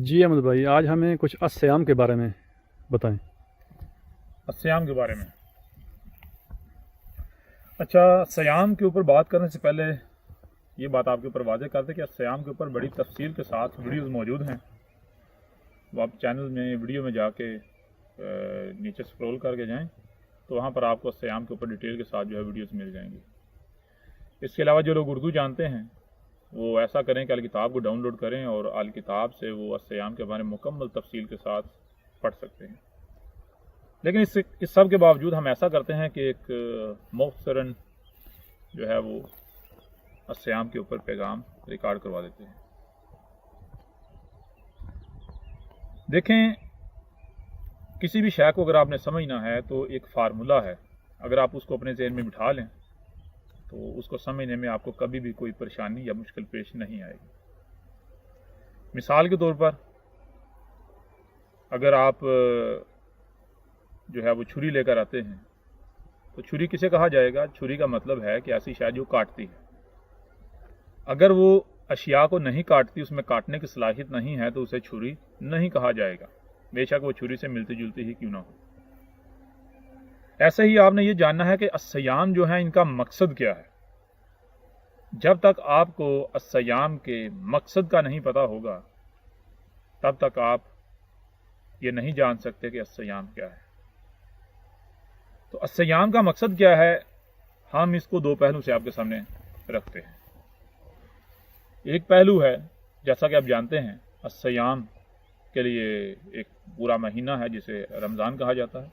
جی احمد بھائی، آج ہمیں کچھ الصیام کے بارے میں بتائیں۔ الصیام کے بارے میں اچھا، سیام کے اوپر بات کرنے سے پہلے یہ بات آپ کے اوپر واضح کر دیں کہ سیام کے اوپر بڑی تفصیل کے ساتھ ویڈیوز موجود ہیں۔ وہ آپ چینل میں ویڈیو میں جا کے نیچے سکرول کر کے جائیں تو وہاں پر آپ کو سیام کے اوپر ڈیٹیل کے ساتھ جو ہے ویڈیوز مل جائیں گی۔ اس کے علاوہ جو لوگ اردو جانتے ہیں وہ ایسا کریں کہ الکتاب کو ڈاؤن لوڈ کریں اور الکتاب سے وہ الصیام کے بارے میں مکمل تفصیل کے ساتھ پڑھ سکتے ہیں۔ لیکن اس سب کے باوجود ہم ایسا کرتے ہیں کہ ایک مختصراً جو ہے وہ الصیام کے اوپر پیغام ریکارڈ کروا دیتے ہیں۔ دیکھیں، کسی بھی شے کو اگر آپ نے سمجھنا ہے تو ایک فارمولہ ہے، اگر آپ اس کو اپنے ذہن میں بٹھا لیں تو اس کو سمجھنے میں آپ کو کبھی بھی کوئی پریشانی یا مشکل پیش نہیں آئے گی۔ مثال کے طور پر اگر آپ جو ہے وہ چھری لے کر آتے ہیں تو چھری کسے کہا جائے گا؟ چھری کا مطلب ہے کہ ایسی شے جو کاٹتی ہے۔ اگر وہ اشیاء کو نہیں کاٹتی، اس میں کاٹنے کی صلاحیت نہیں ہے تو اسے چھری نہیں کہا جائے گا، بے شک وہ چھری سے ملتی جلتی ہی کیوں نہ ہو۔ ایسے ہی آپ نے یہ جاننا ہے کہ الصیام جو ہے ان کا مقصد کیا ہے۔ جب تک آپ کو الصیام کے مقصد کا نہیں پتا ہوگا تب تک آپ یہ نہیں جان سکتے کہ الصیام کیا ہے۔ تو الصیام کا مقصد کیا ہے، ہم اس کو دو پہلو سے آپ کے سامنے رکھتے ہیں۔ ایک پہلو ہے، جیسا کہ آپ جانتے ہیں، الصیام کے لیے ایک پورا مہینہ ہے جسے رمضان کہا جاتا ہے۔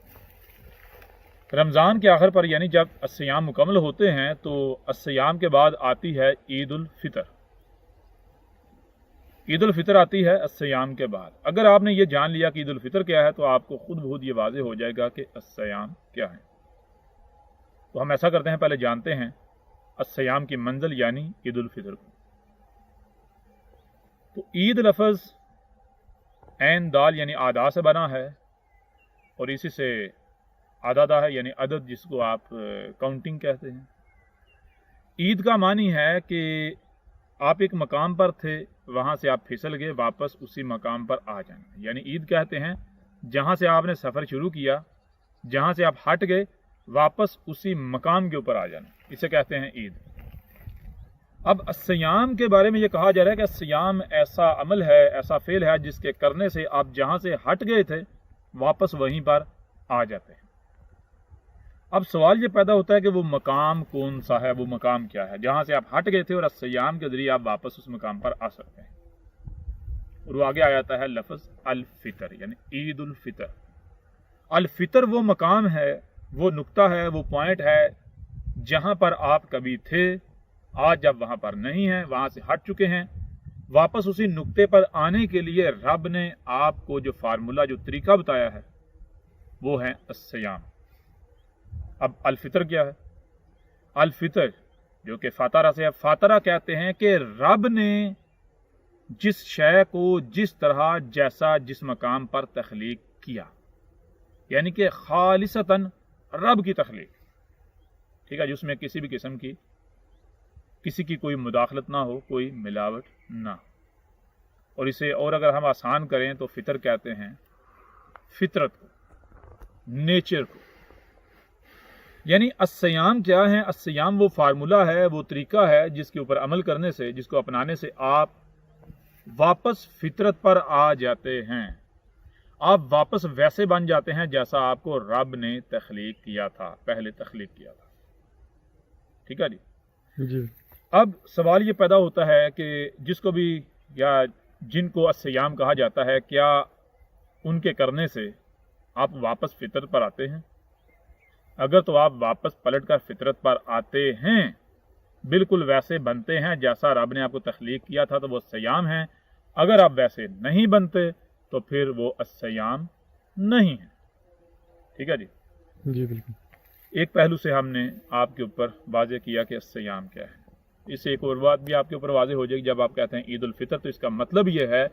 رمضان کے آخر پر یعنی جب الصیام مکمل ہوتے ہیں تو الصیام کے بعد آتی ہے عید الفطر۔ عید الفطر آتی ہے الصیام کے بعد۔ اگر آپ نے یہ جان لیا کہ عید الفطر کیا ہے تو آپ کو خود بخود یہ واضح ہو جائے گا کہ الصیام کیا ہے۔ تو ہم ایسا کرتے ہیں، پہلے جانتے ہیں الصیام کی منزل یعنی عید الفطر کو۔ تو عید لفظ عین دال یعنی آدھا سے بنا ہے اور اسی سے عدد ہے یعنی عدد، جس کو آپ کاؤنٹنگ کہتے ہیں۔ عید کا معنی ہے کہ آپ ایک مقام پر تھے، وہاں سے آپ پھسل گئے، واپس اسی مقام پر آ جائیں، یعنی عید کہتے ہیں جہاں سے آپ نے سفر شروع کیا، جہاں سے آپ ہٹ گئے، واپس اسی مقام کے اوپر آ جانا، اسے کہتے ہیں عید۔ اب الصیام کے بارے میں یہ کہا جا رہا ہے کہ الصیام ایسا عمل ہے، ایسا فعل ہے جس کے کرنے سے آپ جہاں سے ہٹ گئے تھے واپس وہیں پر آ جاتے ہیں۔ اب سوال یہ پیدا ہوتا ہے کہ وہ مقام کون سا ہے، وہ مقام کیا ہے جہاں سے آپ ہٹ گئے تھے اور الصیام کے ذریعے آپ واپس اس مقام پر آ سکتے ہیں۔ اور وہ آگے آ جاتا ہے لفظ الفطر یعنی عید الفطر۔ الفطر وہ مقام ہے، وہ نقطہ ہے، وہ پوائنٹ ہے جہاں پر آپ کبھی تھے، آج جب وہاں پر نہیں ہیں، وہاں سے ہٹ چکے ہیں، واپس اسی نقطے پر آنے کے لیے رب نے آپ کو جو فارمولہ، جو طریقہ بتایا ہے وہ ہے الصیام۔ اب الفطر کیا ہے؟ الفطر جو کہ فاترہ سے ہے، فاترہ کہتے ہیں کہ رب نے جس شے کو جس طرح جیسا جس مقام پر تخلیق کیا، یعنی کہ خالصتاً رب کی تخلیق، ٹھیک ہے، جس میں کسی بھی قسم کی کسی کی کوئی مداخلت نہ ہو، کوئی ملاوٹ نہ ہو۔ اور اسے اور اگر ہم آسان کریں تو فطر کہتے ہیں فطرت کو، نیچر کو۔ یعنی الصیام کیا ہے؟ الصیام وہ فارمولہ ہے، وہ طریقہ ہے جس کے اوپر عمل کرنے سے، جس کو اپنانے سے آپ واپس فطرت پر آ جاتے ہیں، آپ واپس ویسے بن جاتے ہیں جیسا آپ کو رب نے تخلیق کیا تھا، پہلے تخلیق کیا تھا۔ ٹھیک ہے جی۔ اب سوال یہ پیدا ہوتا ہے کہ جس کو بھی یا جن کو الصیام کہا جاتا ہے، کیا ان کے کرنے سے آپ واپس فطرت پر آتے ہیں؟ اگر تو آپ واپس پلٹ کر فطرت پر آتے ہیں، بالکل ویسے بنتے ہیں جیسا رب نے آپ کو تخلیق کیا تھا تو وہ الصیام ہے۔ اگر آپ ویسے نہیں بنتے تو پھر وہ الصیام نہیں ہے۔ ٹھیک ہے جی؟ جی بالکل۔ ایک پہلو سے ہم نے آپ کے اوپر واضح کیا کہ الصیام کیا ہے۔ اس سے ایک اور بات بھی آپ کے اوپر واضح ہو جائے گی، جب آپ کہتے ہیں عید الفطر تو اس کا مطلب یہ ہے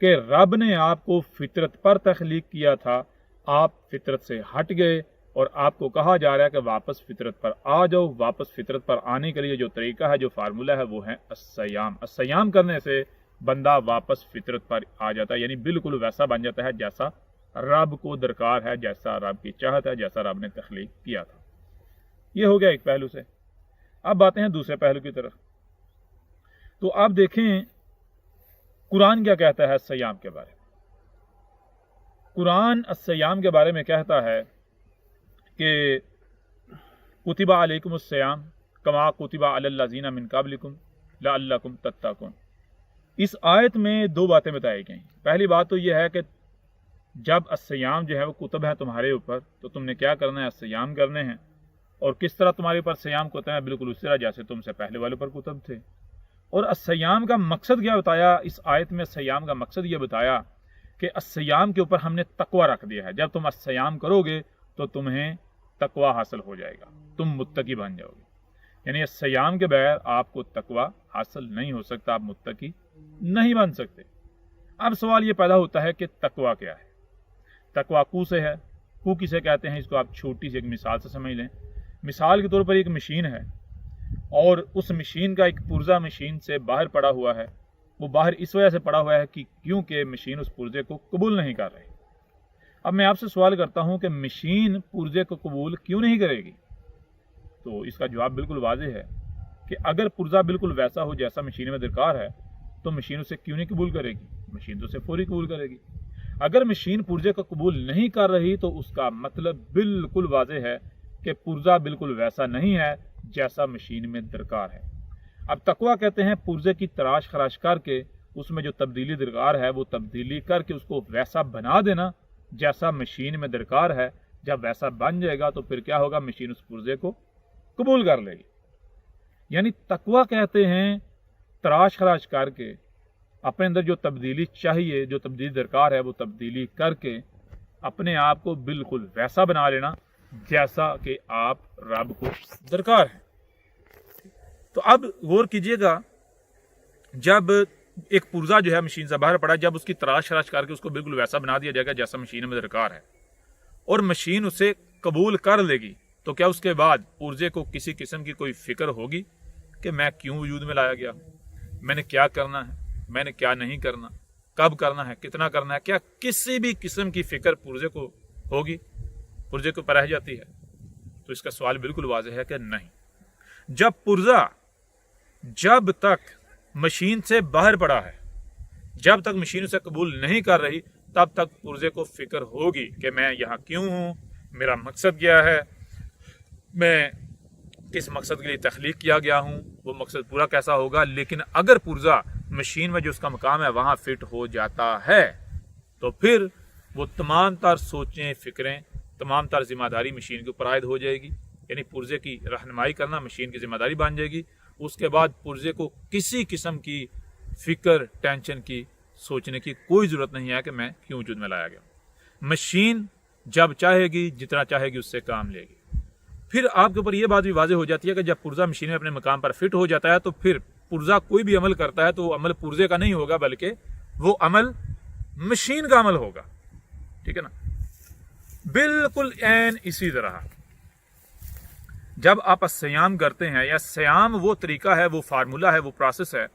کہ رب نے آپ کو فطرت پر تخلیق کیا تھا، آپ فطرت سے ہٹ گئے اور آپ کو کہا جا رہا ہے کہ واپس فطرت پر آ جاؤ۔ واپس فطرت پر آنے کے لیے جو طریقہ ہے، جو فارمولہ ہے، وہ ہے الصیام۔ الصیام کرنے سے بندہ واپس فطرت پر آ جاتا ہے، یعنی بالکل ویسا بن جاتا ہے جیسا رب کو درکار ہے، جیسا رب کی چاہت ہے، جیسا رب نے تخلیق کیا تھا۔ یہ ہو گیا ایک پہلو سے۔ اب آتے ہیں دوسرے پہلو کی طرف۔ تو آپ دیکھیں قرآن کیا کہتا ہے الصیام کے بارے میں۔ قرآن الصیام کے بارے میں کہتا ہے کہ کتب علیکم الصیام کما کتب علی الذین من قبلکم لعلکم تتقون۔ اس آیت میں دو باتیں بتائی گئیں۔ پہلی بات تو یہ ہے کہ جب الصیام جو ہے وہ کتب ہے تمہارے اوپر، تو تم نے کیا کرنا ہے؟ الصیام کرنے ہیں۔ اور کس طرح تمہارے اوپر صیام کتب ہے؟ بالکل اس طرح جیسے تم سے پہلے والے پر کتب تھے۔ اور الصیام کا مقصد کیا بتایا اس آیت میں؟ الصیام کا مقصد یہ بتایا کہ الصیام کے اوپر ہم نے تقوی رکھ دیا ہے۔ جب تم الصیام کرو گے تو تمہیں تقوی حاصل ہو جائے گا، تم متقی بن جاؤ گے۔ یعنی الصیام کے بغیر آپ کو تقوی حاصل نہیں ہو سکتا، آپ متقی نہیں بن سکتے۔ اب سوال یہ پیدا ہوتا ہے کہ تقوی کیا ہے؟ تقوی کو سے ہے۔ کو کسے کہتے ہیں؟ اس کو آپ چھوٹی سی ایک مثال سے سمجھ لیں۔ مثال کے طور پر ایک مشین ہے، اور اس مشین کا ایک پرزہ مشین سے باہر پڑا ہوا ہے۔ وہ باہر اس وجہ سے پڑا ہوا ہے کہ کیونکہ مشین اس پرزے کو قبول نہیں کر رہی۔ اب میں آپ سے سوال کرتا ہوں کہ مشین پرزے کو قبول کیوں نہیں کرے گی؟ تو اس کا جواب بالکل واضح ہے کہ اگر پرزہ بالکل ویسا ہو جیسا مشین میں درکار ہے تو مشین اسے کیوں نہیں قبول کرے گی؟ مشین تو اسے فوری قبول کرے گی۔ اگر مشین پرزے کو قبول نہیں کر رہی تو اس کا مطلب بالکل واضح ہے کہ پرزہ بالکل ویسا نہیں ہے جیسا مشین میں درکار ہے۔ اب تقوی کہتے ہیں پرزے کی تراش خراش کر کے اس میں جو تبدیلی درکار ہے وہ تبدیلی کر کے اس کو ویسا بنا دینا جیسا مشین میں درکار ہے۔ جب ویسا بن جائے گا تو پھر کیا ہوگا؟ مشین اس پرزے کو قبول کر لے گی۔ یعنی تقوی کہتے ہیں تراش خراش کر کے اپنے اندر جو تبدیلی چاہیے، جو تبدیلی درکار ہے، وہ تبدیلی کر کے اپنے آپ کو بالکل ویسا بنا لینا جیسا کہ آپ رب کو درکار ہے۔ تو اب غور کیجئے گا، جب ایک پرزہ جو ہے مشین سے باہر پڑا، جب اس کی تراش خراش کر کے اس کو بالکل ویسا بنا دیا جائے گا جیسا مشین میں درکار ہے، اور مشین اسے قبول کر لے گی، تو کیا اس کے بعد پرزے کو کسی قسم کی کوئی فکر ہوگی کہ میں کیوں وجود میں لایا گیا، میں نے کیا کرنا ہے، میں نے کیا نہیں کرنا، کب کرنا ہے، کتنا کرنا ہے؟ کیا کسی بھی قسم کی فکر پرزے کو ہوگی؟ پرزے کو پر رہ جاتی ہے؟ تو اس کا سوال بالکل واضح ہے کہ نہیں۔ جب پرزہ جب تک مشین سے باہر پڑا ہے، جب تک مشین اسے قبول نہیں کر رہی، تب تک پرزے کو فکر ہوگی کہ میں یہاں کیوں ہوں، میرا مقصد کیا ہے، میں کس مقصد کے لیے تخلیق کیا گیا ہوں، وہ مقصد پورا کیسا ہوگا۔ لیکن اگر پرزہ مشین میں جو اس کا مقام ہے وہاں فٹ ہو جاتا ہے تو پھر وہ تمام تر سوچیں، فکریں، تمام تر ذمہ داری مشین کے اوپر عائد ہو جائے گی۔ یعنی پرزے کی رہنمائی کرنا مشین کی ذمہ داری بن جائے گی۔ اس کے بعد پرزے کو کسی قسم کی فکر، ٹینشن کی، سوچنے کی کوئی ضرورت نہیں ہے کہ میں کیوں وجود میں لایا گیا۔ مشین جب چاہے گی، جتنا چاہے گی اس سے کام لے گی۔ پھر آپ کے اوپر یہ بات بھی واضح ہو جاتی ہے کہ جب پرزہ مشین میں اپنے مقام پر فٹ ہو جاتا ہے تو پھر پرزہ کوئی بھی عمل کرتا ہے تو وہ عمل پرزے کا نہیں ہوگا، بلکہ وہ عمل مشین کا عمل ہوگا۔ ٹھیک ہے نا؟ بالکل عین اسی طرح جب آپ الصیام کرتے ہیں، یا صیام وہ طریقہ ہے، وہ فارمولہ ہے، وہ پروسیس ہے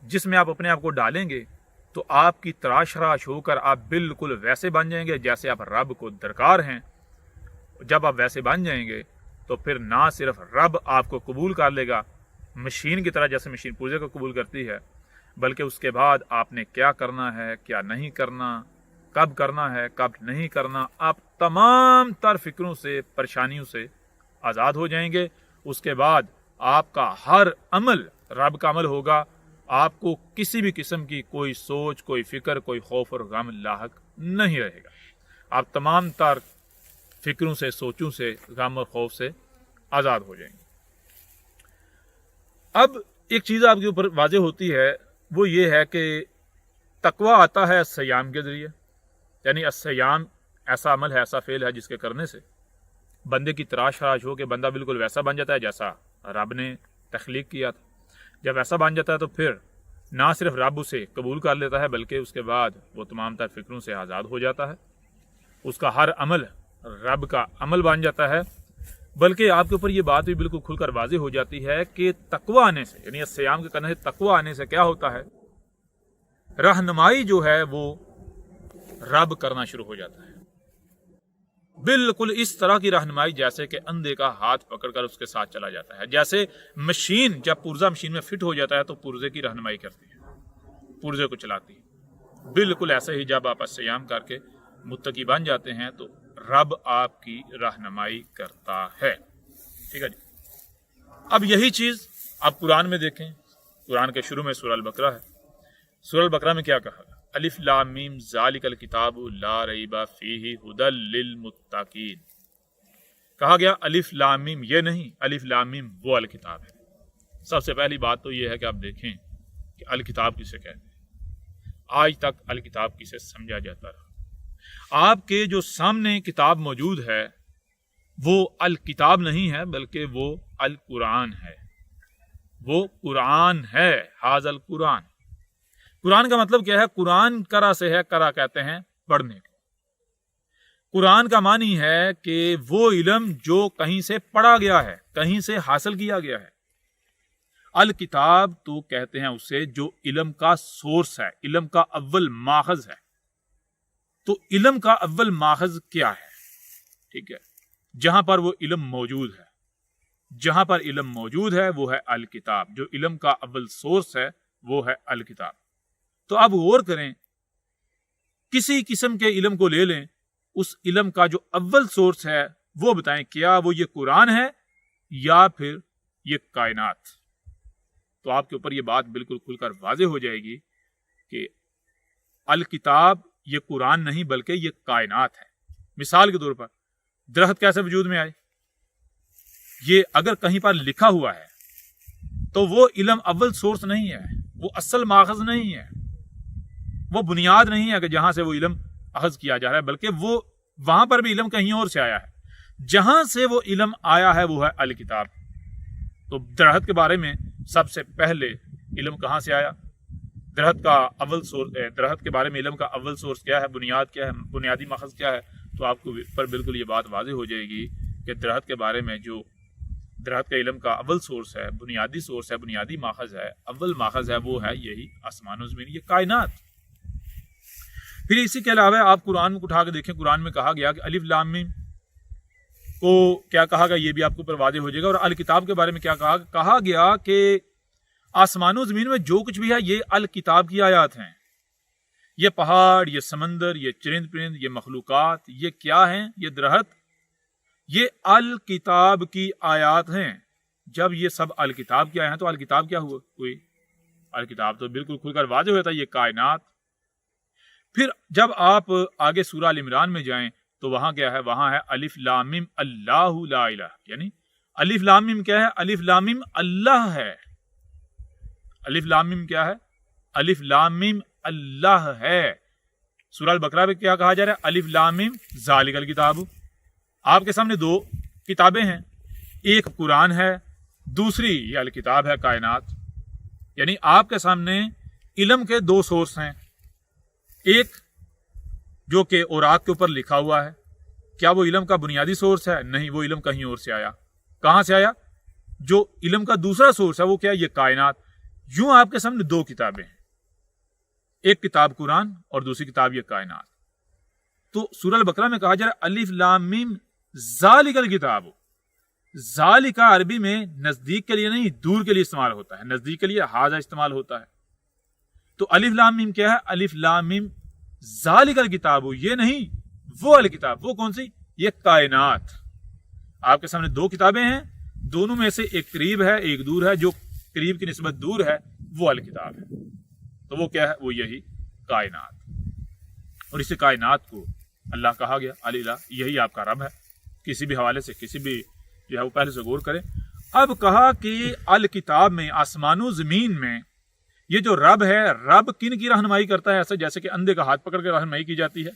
جس میں آپ اپنے آپ کو ڈالیں گے تو آپ کی تراش خراش ہو کر آپ بالکل ویسے بن جائیں گے جیسے آپ رب کو درکار ہیں۔ جب آپ ویسے بن جائیں گے تو پھر نہ صرف رب آپ کو قبول کر لے گا مشین کی طرح جیسے مشین پرزے کو قبول کرتی ہے، بلکہ اس کے بعد آپ نے کیا کرنا ہے، کیا نہیں کرنا، کب کرنا ہے، کب نہیں کرنا، آپ تمام تر فکروں سے، پریشانیوں سے آزاد ہو جائیں گے۔ اس کے بعد آپ کا ہر عمل رب کا عمل ہوگا۔ آپ کو کسی بھی قسم کی کوئی سوچ، کوئی فکر، کوئی خوف اور غم لاحق نہیں رہے گا۔ آپ تمام تر فکروں سے، سوچوں سے، غم اور خوف سے آزاد ہو جائیں گے۔ اب ایک چیز آپ کے اوپر واضح ہوتی ہے، وہ یہ ہے کہ تقوی آتا ہے الصیام کے ذریعے۔ یعنی الصیام ایسا عمل ہے، ایسا فعل ہے جس کے کرنے سے بندے کی تراش خراش ہو کے بندہ بالکل ویسا بن جاتا ہے جیسا رب نے تخلیق کیا تھا۔ جب ایسا بن جاتا ہے تو پھر نہ صرف رب اسے قبول کر لیتا ہے بلکہ اس کے بعد وہ تمام تر فکروں سے آزاد ہو جاتا ہے۔ اس کا ہر عمل رب کا عمل بن جاتا ہے۔ بلکہ آپ کے اوپر یہ بات بھی بالکل کھل کر واضح ہو جاتی ہے کہ تقوی آنے سے، یعنی الصیام کے کرنے سے تقوی آنے سے کیا ہوتا ہے रहनुमाई जो है वो रब करना शुरू हो जाता है। बिल्कुल इस तरह की रहनुमाई जैसे कि अंधे का हाथ पकड़कर उसके साथ चला जाता है। जैसे मशीन, जब पुर्जा मशीन में फिट हो जाता है तो पुर्जे की रहनुमाई करती है, पुर्जे को चलाती है। बिल्कुल ऐसे ही जब आप सियाम करके मुत्तकी बन जाते हैं तो रब आपकी रहनुमाई करता है। ठीक है जी। अब यही चीज आप कुरान में देखें। कुरान के शुरू में सूरह अल बकरा है। सूरह अल बकरा में क्या कहा? अलिफ लाम मीम ज़ालिकल किताबु ला रैबा फीही हुदल लिल मुत्तकीन। कहा गया अलिफ लाम मीम ये नहीं, अलिफ लाम मीम वो अल किताब है। सबसे पहली बात तो ये है कि आप देखें कि अल किताब किसे कहते हैं। आज तक अल किताब किसे समझा जाता रहा। आपके जो सामने किताब मौजूद है वो अल किताब नहीं है, बल्कि वो अल कुरान है। वो कुरान है, हाज़ल कुरान। कुरान का मतलब क्या है? कुरान करा से है, करा कहते हैं पढ़ने को। कुरान का मानी है कि वो इल्म जो कहीं से पढ़ा गया है, कहीं से हासिल किया गया है। अल किताब तो कहते हैं उसे जो इल्म का सोर्स है, इल्म का अव्वल माखज है। तो इल्म का अव्वल माखज क्या है? ठीक है, जहां पर वो इल्म मौजूद है, जहां पर इल्म मौजूद है वो है अल किताब। जो इल्म का अव्वल सोर्स है वो है अल किताब। तो आप गौर करें, किसी किस्म के इल्म को ले लें, उस इल्म का जो अव्वल सोर्स है वो बताएं, क्या वो ये कुरान है या फिर ये कायनात? तो आपके ऊपर ये बात बिल्कुल खुलकर वाज़ेह हो जाएगी कि अल किताब ये कुरान नहीं बल्कि ये कायनात है। मिसाल के तौर पर दरख्त कैसे वजूद में आए? ये अगर कहीं पर लिखा हुआ है तो वो इल्म अव्वल सोर्स नहीं है, वो असल माखज नहीं है, वो बुनियाद नहीं है कि जहां से वो इल्म अखज किया जा रहा है, बल्कि वो वहां पर भी इल्म कहीं और से आया है। जहां से वो इल्म आया है वो है अल किताब। तो दरख्त के बारे में सबसे पहले इल्म कहां से आया? दरख्त का अव्वल सोर्स, दरख्त के बारे में इल्म का अव्वल सोर्स क्या है, बुनियाद क्या है, बुनियादी माखज क्या है? तो आपको पर बिल्कुल ये बात वाज़ेह हो जाएगी कि दरख्त के बारे में जो दरख्त के इल्म का अव्वल सोर्स है, बुनियादी सोर्स है, बुनियादी माखज है, अव्वल माखज है, वो है यही आसमान और ज़मीन, ये कायनात। फिर इसी के अलावा आप कुरान में उठा के देखें, कुरान में कहा गया कि अलिफ लाम मीम को क्या कहा गया, ये भी आपको पर वाज़ेह हो जाएगा। और अल किताब के बारे में क्या कहा गया कि आसमान और ज़मीन में जो कुछ भी है ये अल किताब की आयात हैं। ये पहाड़, ये समंदर, ये चरिंद परिंद, ये मखलूकात, ये क्या हैं? ये दरख्त, ये अल किताब की आयात हैं। जब ये सब अल किताब की आए हैं तो अल किताब क्या हुई? अल किताब तो बिल्कुल खुलकर वाज़ेह होता है, ये कायनात। फिर जब आप आगे सूरह अल इमरान में जाएं तो वहां क्या है? वहां है अलिफ लाम मीम अल्लाहु ला इलाहा, यानी अलिफ लाम मीम क्या है? अलिफ लाम मीम अल्लाह है। अलिफ लाम मीम क्या है? अलिफ लाम मीम अल्लाह है। सूरह अल बकरा में क्या कहा जा रहा है? अलिफ लाम मीम ज़ालिकल किताब। आपके सामने दो किताबें हैं, एक कुरान है, दूसरी ये अल किताब है, कायनात। यानी आपके सामने इल्म के दो सोर्स हैं, एक जो कि औरात के ऊपर लिखा हुआ है। क्या वो इल्म का बुनियादी सोर्स है? नहीं, वो इल्म कहीं और से आया। कहां से आया? जो इल्म का दूसरा सोर्स है वो क्या है? ये कायनात। यूं आपके सामने दो किताबें हैं, एक किताब कुरान और दूसरी किताब ये कायनात। तो सूरह अल बकरा में कहा जा रहा है अलिफ लाम मीम ज़ालिकल किताब। ज़ालिका अरबी में नजदीक के लिए नहीं, दूर के लिए इस्तेमाल होता है। नजदीक के लिए हाजा इस्तेमाल होता है। तो अलिफ लाम मीम क्या है? अलिफ लाम मीम ज़ालिकल किताब, ये नहीं वो अल किताब। वो कौन सी? ये कायनात। आपके सामने दो किताबें हैं, दोनों में से एक करीब है, एक दूर है। जो करीब की निस्बत दूर है वो अल किताब है। तो वो क्या है? वो यही कायनात। और इसी कायनात को अल्लाह कहा गया अल इलाह, यही आपका रब है। किसी भी हवाले से, किसी भी जो है वो पहले से गौर करें। अब कहा कि अल किताब में, आसमानों जमीन में ये जो रब है, रब किन की रहनुमाई करता है? ऐसे जैसे कि अंधे का हाथ पकड़ कर रहनुमाई की जाती है।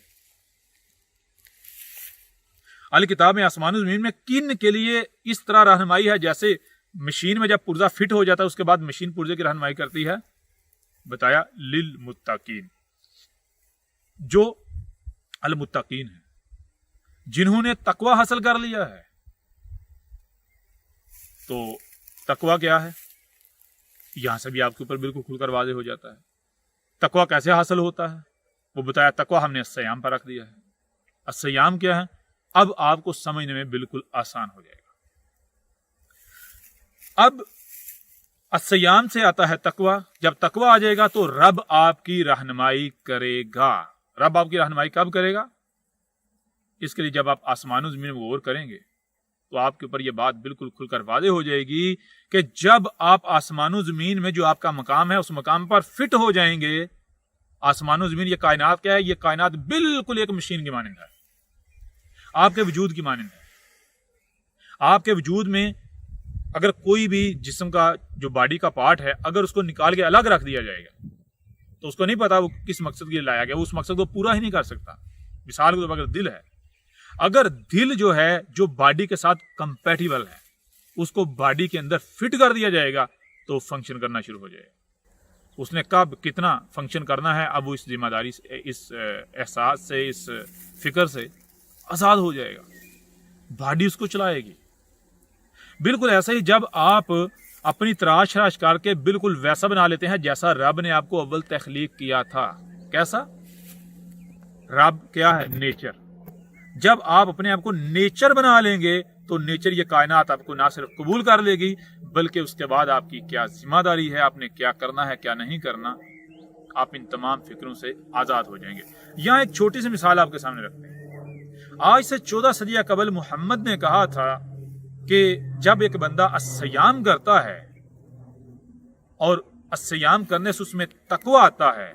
अल किताब में आसमानों जमीन में किन के लिए इस तरह रहनुमाई है जैसे मशीन में जब पुर्जा फिट हो जाता है उसके बाद मशीन पुर्जे की रहनुमाई करती है। बताया लिल मुत्तकीन, जो अल मुत्तकीन है, जिन्होंने तकवा हासिल कर लिया है। तो तकवा क्या है? यहां से भी आपके ऊपर बिल्कुल खुलकर वाज़ेह हो जाता है। तकवा कैसे हासिल होता है वो बताया। तकवा हमने अस्सयाम पर रख दिया है। अस्सयाम क्या है अब आपको समझने में बिल्कुल आसान हो जाएगा। अब अस्सयाम से आता है तकवा। जब तकवा आ जाएगा तो रब आपकी रहनुमाई करेगा। रब आपकी रहनुमाई कब करेगा? इसके लिए जब आप आसमानों ज़मीन में गौर करेंगे तो आपके ऊपर यह बात बिल्कुल खुलकर वाज़ेह हो जाएगी कि जब आप आसमानों ज़मीन में जो आपका मकाम है उस मकाम पर फिट हो जाएंगे। आसमानों ज़मीन ये कायनात क्या है? ये कायनात बिल्कुल एक मशीन की मानंद है, आपके वजूद की मानंद है। आपके वजूद में अगर कोई भी जिस्म का जो बॉडी का पार्ट है अगर उसको निकाल के अलग रख दिया जाएगा तो उसको नहीं पता वो किस मकसद के लिए लाया गया, वो उस मकसद को पूरा ही नहीं कर सकता। मिसाल के तौर पर अगर दिल है, अगर दिल जो है जो बॉडी के साथ कंपैटिबल है उसको बॉडी के अंदर फिट कर दिया जाएगा तो फंक्शन करना शुरू हो जाएगा। उसने कब कितना फंक्शन करना है अब वो इस जिम्मेदारी से, इस एहसास से, इस फिक्र से आज़ाद हो जाएगा। बॉडी उसको चलाएगी। बिल्कुल ऐसा ही जब आप अपनी तराश तराश करके बिल्कुल वैसा बना लेते हैं जैसा रब ने आपको अव्वल तख्लीक किया था। कैसा? रब क्या है? नेचर। जब आप अपने आप को नेचर बना लेंगे तो नेचर ये कायनात आपको ना सिर्फ कबूल कर लेगी बल्कि उसके बाद आपकी क्या जिम्मेदारी है, आपने क्या करना है क्या नहीं करना, आप इन तमाम फिक्रों से आज़ाद हो जाएंगे। यहाँ एक छोटी सी मिसाल आपके सामने रखते हैं। आज से 14 सदियां कबल मोहम्मद ने कहा था कि जब एक बंदा अस्सयाम करता है और अस्सयाम करने से उसमें तकवा आता है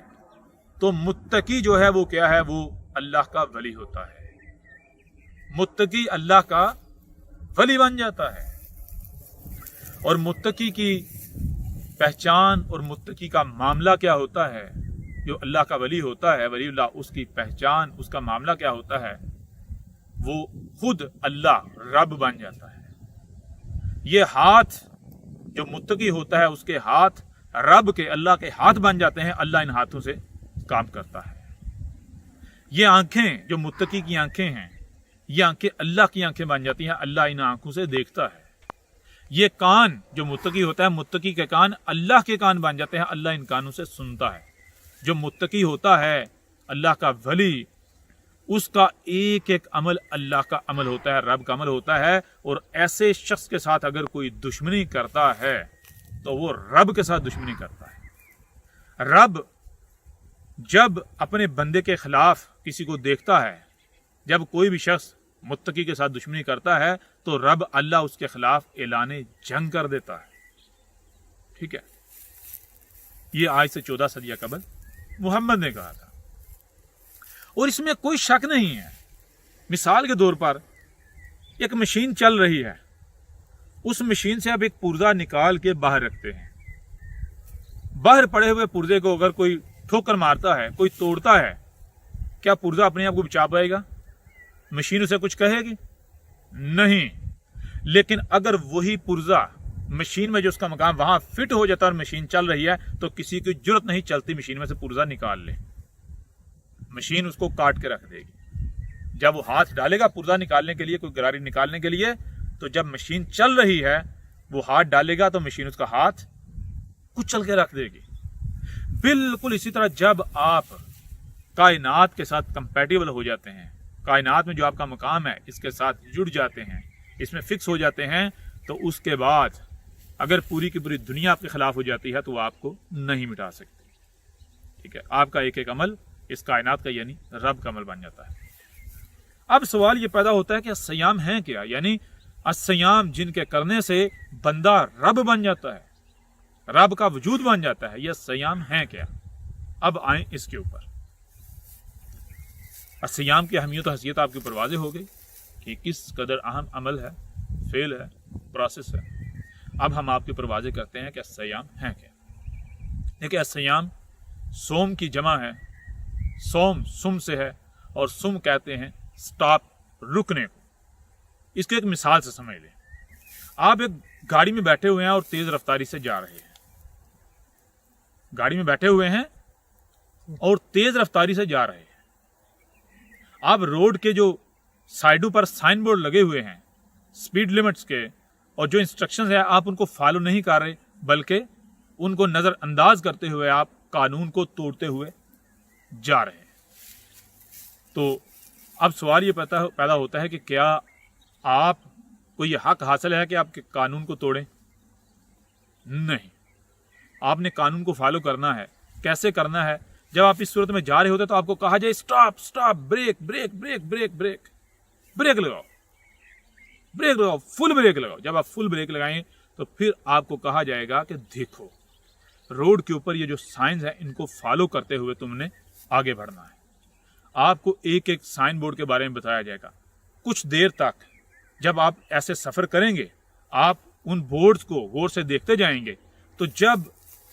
तो मुत्तकी जो है वो क्या है? वो अल्लाह का वली होता है। मुत्तकी अल्लाह का वली बन जाता है। और मुत्तकी की पहचान और मुत्तकी का मामला क्या होता है? जो अल्लाह का वली होता है, वलीउल्लाह, उसकी पहचान, उसका मामला क्या होता है? वो खुद अल्लाह रब बन जाता है। ये हाथ जो मुत्तकी होता है उसके हाथ रब के, अल्लाह के हाथ बन जाते हैं। अल्लाह इन हाथों से काम करता है। ये आंखें जो मुत्तकी की आंखें हैं ये आंखें अल्लाह की आंखें बन जाती हैं। अल्लाह इन आंखों से देखता है। ये कान जो मुत्तकी होता है, मुत्तकी के कान अल्लाह के कान बन जाते हैं। अल्लाह इन कानों से सुनता है। जो मुत्तकी होता है अल्लाह का वली, उसका एक एक अमल अल्लाह का अमल होता है, रब का अमल होता है। और ऐसे शख्स के साथ अगर कोई दुश्मनी करता है तो वो रब के साथ दुश्मनी करता है। रब जब अपने बंदे के खिलाफ किसी को देखता है, जब कोई भी शख्स मुत्तकी के साथ दुश्मनी करता है तो रब अल्लाह उसके खिलाफ ऐलाने जंग कर देता है। ठीक है, ये आज से 14 सदियां कबल मोहम्मद ने कहा था और इसमें कोई शक नहीं है। मिसाल के तौर पर एक मशीन चल रही है, उस मशीन से आप एक पुर्जा निकाल के बाहर रखते हैं। बाहर पड़े हुए पुर्जे को अगर कोई ठोकर मारता है, कोई तोड़ता है, क्या पुर्जा अपने आप को बचा पाएगा? मशीन उसे कुछ कहेगी? नहीं। लेकिन अगर वही पुर्जा मशीन में जो उसका मकाम वहां फिट हो जाता है और मशीन चल रही है तो किसी की जरूरत नहीं चलती मशीन में से पुर्जा निकाल ले, मशीन उसको काट के रख देगी। जब वो हाथ डालेगा पुर्जा निकालने के लिए, कोई गरारी निकालने के लिए, तो जब मशीन चल रही है वो हाथ डालेगा तो मशीन उसका हाथ कुचल के रख देगी। बिल्कुल इसी तरह जब आप कायनात के साथ कंपैटिबल हो जाते हैं, कायनात में जो आपका मकाम है इसके साथ जुड़ जाते हैं, इसमें फिक्स हो जाते हैं, तो उसके बाद अगर पूरी की पूरी दुनिया आपके खिलाफ हो जाती है तो वो आपको नहीं मिटा सकती। ठीक है, आपका एक एक अमल इस कायनात का यानी रब का अमल बन जाता है। अब सवाल ये पैदा होता है कि अस्सयाम है क्या? यानी अस्सयाम जिनके करने से बंदा रब बन जाता है, रब का वजूद बन जाता है, यह अस्सयाम है क्या? अब आए इसके ऊपर। अस्सयाम की अहमियत और हैसियत आपके ऊपर वाज़ेह हो गई कि किस कदर अहम अमल है, फेल है, प्रोसेस है। अब हम आपके ऊपर वाज़ेह करते हैं कि अस्सयाम है क्या। देखिए, अस्सयाम सोम की जमा है। सोम सुम से है और सुम कहते हैं स्टॉप, रुकने को। इसको एक मिसाल से समझ लें। आप एक गाड़ी में बैठे हुए हैं और तेज रफ्तारी से जा रहे हैं। गाड़ी में बैठे हुए हैं और तेज रफ्तारी से जा रहे हैं। आप रोड के जो साइडों पर साइन बोर्ड लगे हुए हैं स्पीड लिमिट्स के, और जो इंस्ट्रक्शंस है आप उनको फॉलो नहीं कर रहे, बल्कि उनको नज़रअंदाज करते हुए आप कानून को तोड़ते हुए जा रहे हैं। तो अब सवाल ये पैदा होता है कि क्या आपको ये हक हासिल है कि आपके कानून को तोड़ें? नहीं, आपने कानून को फॉलो करना है। कैसे करना है? जब आप इस सूरत में जा रहे होते तो आपको कहा जाए stop stop, brake brake brake brake brake, brake लगाओ, ब्रेक लगाओ, फुल ब्रेक लगाओ। जब आप फुल ब्रेक लगाएं तो फिर आपको कहा जाएगा कि देखो रोड के ऊपर ये जो साइंस है इनको फॉलो करते हुए तुमने आगे बढ़ना है। आपको एक एक साइन बोर्ड के बारे में बताया जाएगा। कुछ देर तक जब आप ऐसे सफर करेंगे आप उन बोर्ड्स को गौर से देखते जाएंगे, तो जब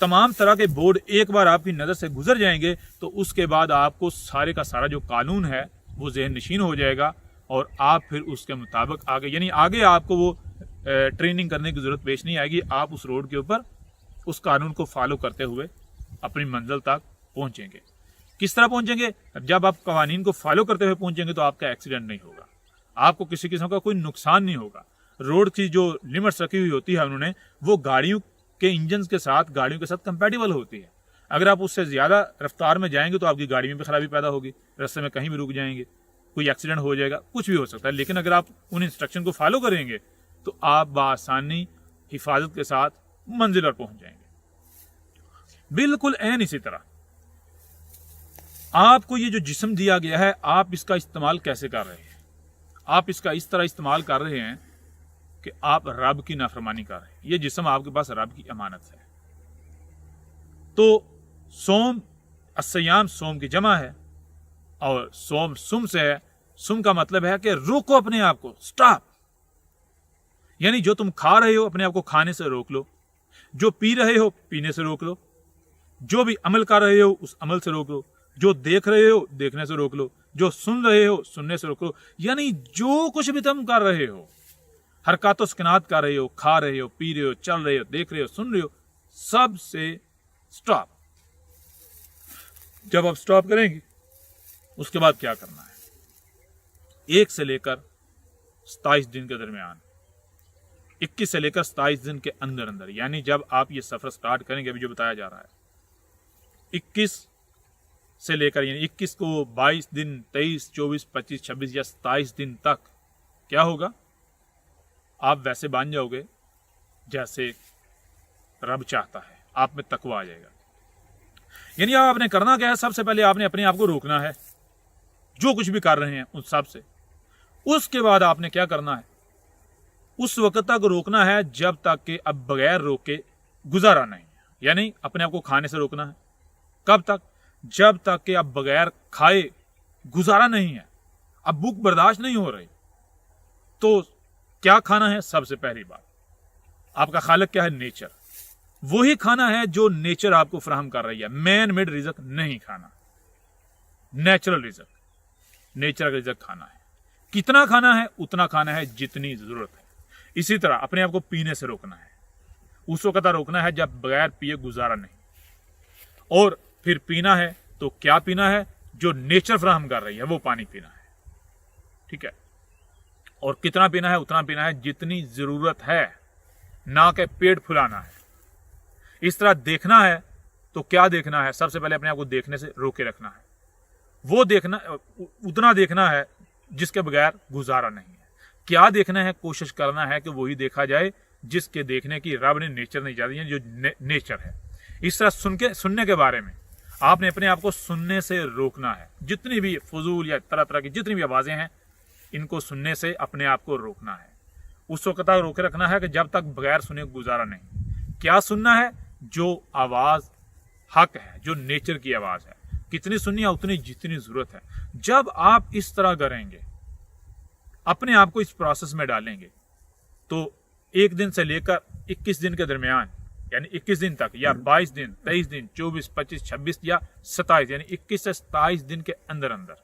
तमाम तरह के बोर्ड एक बार आपकी नज़र से गुजर जाएंगे तो उसके बाद आपको सारे का सारा जो कानून है वो ज़हन नशीन हो जाएगा और आप फिर उसके मुताबिक आगे, यानी आगे आपको वो ट्रेनिंग करने की ज़रूरत पेश नहीं आएगी। आप उस रोड के ऊपर उस कानून को फॉलो करते हुए अपनी मंजिल तक पहुंचेंगे। किस तरह पहुंचेंगे? जब आप कवानीन को फॉलो करते हुए पहुंचेंगे तो आपका एक्सीडेंट नहीं होगा, आपको किसी किस्म का कोई नुकसान नहीं होगा। रोड की जो लिमिट्स रखी हुई होती है उन्होंने, वो गाड़ियों के इंजन के साथ, गाड़ियों के साथ कंपैटिबल होती है। अगर आप उससे ज़्यादा रफ्तार में जाएंगे तो आपकी गाड़ी में भी खराबी पैदा होगी, रास्ते में कहीं भी रुक जाएंगे, कोई एक्सीडेंट हो जाएगा, कुछ भी हो सकता है। लेकिन अगर आप उन इंस्ट्रक्शन को फॉलो करेंगे तो आप बआसानी हिफाजत के साथ मंजिल पर पहुंच जाएंगे। बिल्कुल ऐन इसी तरह आपको ये जो जिस्म दिया गया है, आप इसका इस्तेमाल कैसे कर रहे हैं? आप इसका इस तरह इस्तेमाल कर रहे हैं कि आप रब की नाफरमानी कर रहे हैं। ये जिस्म आपके पास रब की अमानत है। तो सोम, अस्सयाम सोम की जमा है और सोम सुम से है। सुम का मतलब है कि रोको अपने आप को, स्टॉप। यानी जो तुम खा रहे हो अपने आप को खाने से रोक लो, जो पी रहे हो पीने से रोक लो, जो भी अमल कर रहे हो उस अमल से रोक लो, जो देख रहे हो देखने से रोक लो, जो सुन रहे हो सुनने से रोक लो। यानी जो कुछ भी तुम कर रहे हो, हरकत व सकनात कर रहे हो, खा रहे हो, पी रहे हो, चल रहे हो, देख रहे हो, सुन रहे हो, सब से स्टॉप। जब आप स्टॉप करेंगे उसके बाद क्या करना है? 1 से लेकर 27 दिन के दरमियान, 21 से लेकर 27 दिन के अंदर अंदर, यानी जब आप ये सफर स्टार्ट करेंगे, अभी जो बताया जा रहा है 21 से लेकर, यानी 21 को 22 दिन, 23, 24, 25, 26 या 27 दिन तक क्या होगा? आप वैसे बन जाओगे जैसे रब चाहता है, आप में तकवा आ जाएगा। यानी आपने करना क्या है? सबसे पहले आपने अपने आप को रोकना है, जो कुछ भी कर रहे हैं उन सब से। उसके बाद आपने क्या करना है? उस वक्त तक रोकना है जब तक कि अब बगैर रोके गुजारा नहीं। यानी अपने आप को खाने से रोकना है। कब तक? जब तक कि अब बगैर खाए गुजारा नहीं है, अब भूख बर्दाश्त नहीं हो रही। तो क्या खाना है? सबसे पहली बात, आपका खालिक क्या है? नेचर। वही खाना है जो नेचर आपको फराहम कर रही है। मैन मेड रिज़्क नहीं खाना, नेचुरल रिज़्क, नेचर का रिज़्क खाना है। कितना खाना है? उतना खाना है जितनी जरूरत है। इसी तरह अपने आप को पीने से रोकना है, उस वक्त रोकना है जब बगैर पिए गुजारा नहीं। और फिर पीना है तो क्या पीना है? जो नेचर फराहम कर रही है वो पानी पीना है, ठीक है। और कितना पीना है? उतना पीना है जितनी जरूरत है, ना कि पेट फुलाना है। इस तरह देखना है तो क्या देखना है? सबसे पहले अपने आप को देखने से रोके रखना है। वो देखना, उतना देखना है जिसके बगैर गुजारा नहीं है। क्या देखना है? कोशिश करना है कि वही देखा जाए जिसके देखने की रब ने नेचर नहीं जाती है, जो नेचर है। इस तरह सुनने के बारे में आपने अपने आप को सुनने से रोकना है। जितनी भी फजूल या तरह तरह की जितनी भी आवाजें हैं, इनको सुनने से अपने आप को रोकना है। उस वक्त तक रोके रखना है कि जब तक बगैर सुने गुजारा नहीं। क्या सुनना है? जो आवाज हक है, जो नेचर की आवाज है। कितनी सुननी है? उतनी जितनी जरूरत है। जब आप इस तरह करेंगे, अपने आप को इस प्रोसेस में डालेंगे, तो 1 दिन से लेकर 21 दिन के दरमियान, यानी 21 दिन तक, या 22 दिन, 23 दिन, 24, 25, 26 या 27, यानी 21 से 27 दिन के अंदर अंदर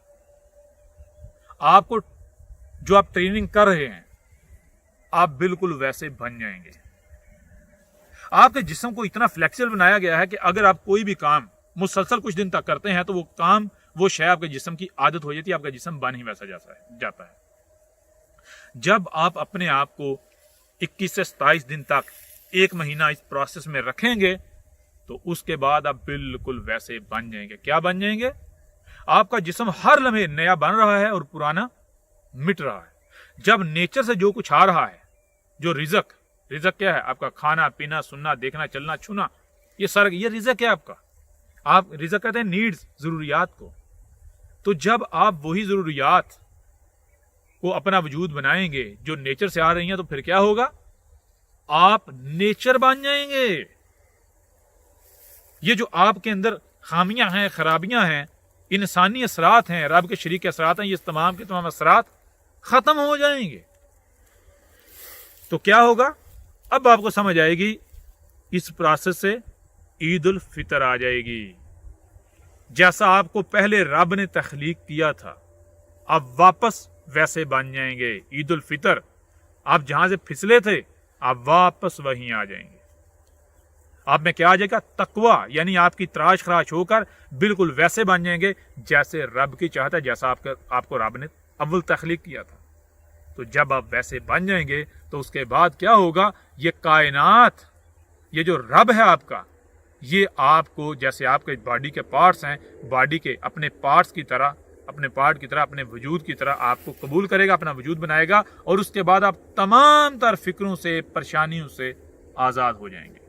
आपको जो आप ट्रेनिंग कर रहे हैं, आप बिल्कुल वैसे बन जाएंगे। आपके जिस्म को इतना फ्लेक्सिबल बनाया गया है कि अगर आप कोई भी काम मुसलसल कुछ दिन तक करते हैं तो वो काम, वो शय आपके जिस्म की आदत हो जाती है, आपका जिस्म बन ही वैसा जाता है। जब आप अपने आप को 21 से 27 दिन तक, 1 महीना इस प्रोसेस में रखेंगे, تو اس کے بعد آپ بالکل ویسے بن جائیں گے. کیا بن جائیں گے؟ آپ کا جسم ہر لمحے نیا بن رہا ہے اور پرانا مٹ رہا ہے. جب نیچر سے جو کچھ آ رہا ہے، جو رزق کیا ہے؟ آپ کا کھانا پینا، سننا، دیکھنا، چلنا، چھونا، یہ رزق ہے آپ کا. آپ رزق کہتے ہیں نیڈز، ضروریات کو. تو جب آپ وہی ضروریات کو اپنا وجود بنائیں گے جو نیچر سے آ رہی ہیں، تو پھر کیا ہوگا؟ آپ نیچر بن جائیں گے. یہ جو آپ کے اندر خامیاں ہیں، خرابیاں ہیں، انسانی اثرات ہیں، رب کے شریک اثرات ہیں، یہ تمام کے تمام اثرات ختم ہو جائیں گے. تو کیا ہوگا؟ اب آپ کو سمجھ آئے گی. اس پروسیس سے عید الفطر آ جائے گی. جیسا آپ کو پہلے رب نے تخلیق کیا تھا، اب واپس ویسے بن جائیں گے. عید الفطر، آپ جہاں سے پھسلے تھے آپ واپس وہیں آ جائیں گے. آپ میں کیا آ جائے گا؟ تقویٰ، یعنی آپ کی تراش خراش ہو کر بالکل ویسے بن جائیں گے جیسے رب کی چاہت ہے، جیسا آپ کو رب نے اول تخلیق کیا تھا. تو جب آپ ویسے بن جائیں گے تو اس کے بعد کیا ہوگا؟ یہ کائنات، یہ جو رب ہے آپ کا، یہ آپ کو جیسے آپ کے باڈی کے پارٹس ہیں، باڈی کے اپنے پارٹس کی طرح، اپنے پارٹ کی طرح، اپنے وجود کی طرح آپ کو قبول کرے گا، اپنا وجود بنائے گا. اور اس کے بعد آپ تمام تر فکروں سے، پریشانیوں سے آزاد ہو جائیں گے.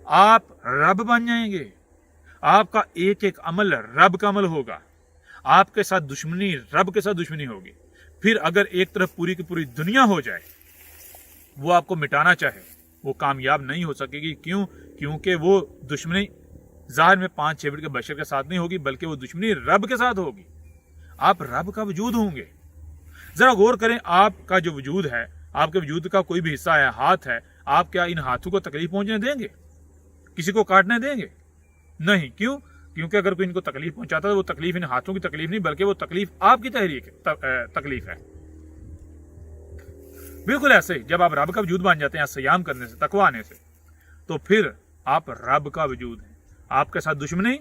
آپ رب بن جائیں گے. آپ کا ایک ایک عمل رب کا عمل ہوگا. آپ کے ساتھ دشمنی رب کے ساتھ دشمنی ہوگی. پھر اگر ایک طرف پوری کی پوری دنیا ہو جائے، وہ آپ کو مٹانا چاہے، وہ کامیاب نہیں ہو سکے گی. کیوں؟ کیونکہ وہ دشمنی ظاہر میں 5-6 فٹ کے بشر کے ساتھ نہیں ہوگی، بلکہ وہ دشمنی رب کے ساتھ ہوگی. آپ رب کا وجود ہوں گے. ذرا غور کریں، آپ کا جو وجود ہے، آپ کے وجود کا کوئی بھی حصہ ہے، ہاتھ ہے، آپ کیا ان ہاتھوں کو تکلیف پہنچنے دیں گے؟ کسی کو کاٹنے دیں گے؟ نہیں. کیوں؟ کیونکہ اگر کوئی ان کو تکلیف پہنچاتا ہے، وہ تکلیف ان ہاتھوں کی تکلیف نہیں، بلکہ وہ تکلیف آپ کی تکلیف ہے. بالکل ایسے ہی جب آپ رب کا وجود بن جاتے ہیں صیام کرنے سے، تقویٰ آنے سے، تو پھر آپ رب کا وجود ہیں. آپ کے ساتھ دشمنی،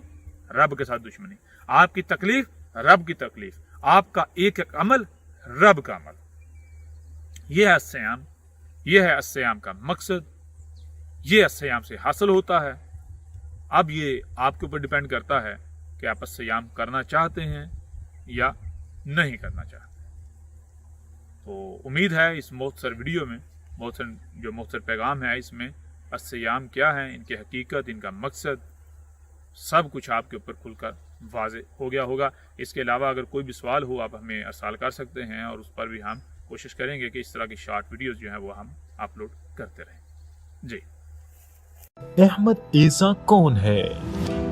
رب کے ساتھ دشمنی. آپ کی تکلیف، رب کی تکلیف. آپ کا ایک ایک عمل، رب کا عمل. یہ ہے الصیام. یہ ہے الصیام کا مقصد. یہ الصیام سے حاصل ہوتا ہے. اب یہ آپ کے اوپر ڈیپینڈ کرتا ہے کہ آپ الصیام کرنا چاہتے ہیں یا نہیں کرنا چاہتے. تو امید ہے اس مختصر ویڈیو میں مختصر پیغام ہے، اس میں الصیام کیا ہے، ان کی حقیقت، ان کا مقصد، سب کچھ آپ کے اوپر کھل کر واضح ہو گیا ہوگا. اس کے علاوہ اگر کوئی بھی سوال ہو آپ ہمیں ارسال کر سکتے ہیں، اور اس پر بھی ہم کوشش کریں گے کہ اس طرح کی شارٹ ویڈیوز جو ہیں وہ ہم اپلوڈ کرتے رہیں. جی. احمد عیسیٰ کون ہے؟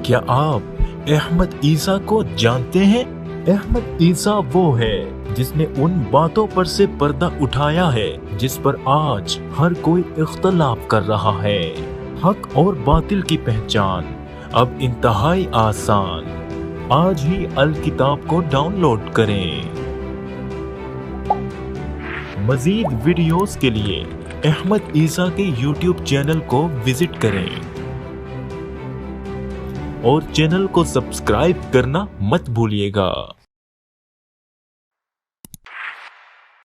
کیا آپ احمد عیسیٰ کو جانتے ہیں؟ احمد عیسیٰ وہ ہے جس نے ان باتوں پر سے پردہ اٹھایا ہے جس پر آج ہر کوئی اختلاف کر رہا ہے. حق اور باطل کی پہچان اب انتہائی آسان. آج ہی الکتاب کو ڈاؤن لوڈ کریں. مزید ویڈیوز کے لیے احمد عیسیٰ کے یوٹیوب چینل کو وزٹ کریں اور چینل کو سبسکرائب کرنا مت بھولیے گا.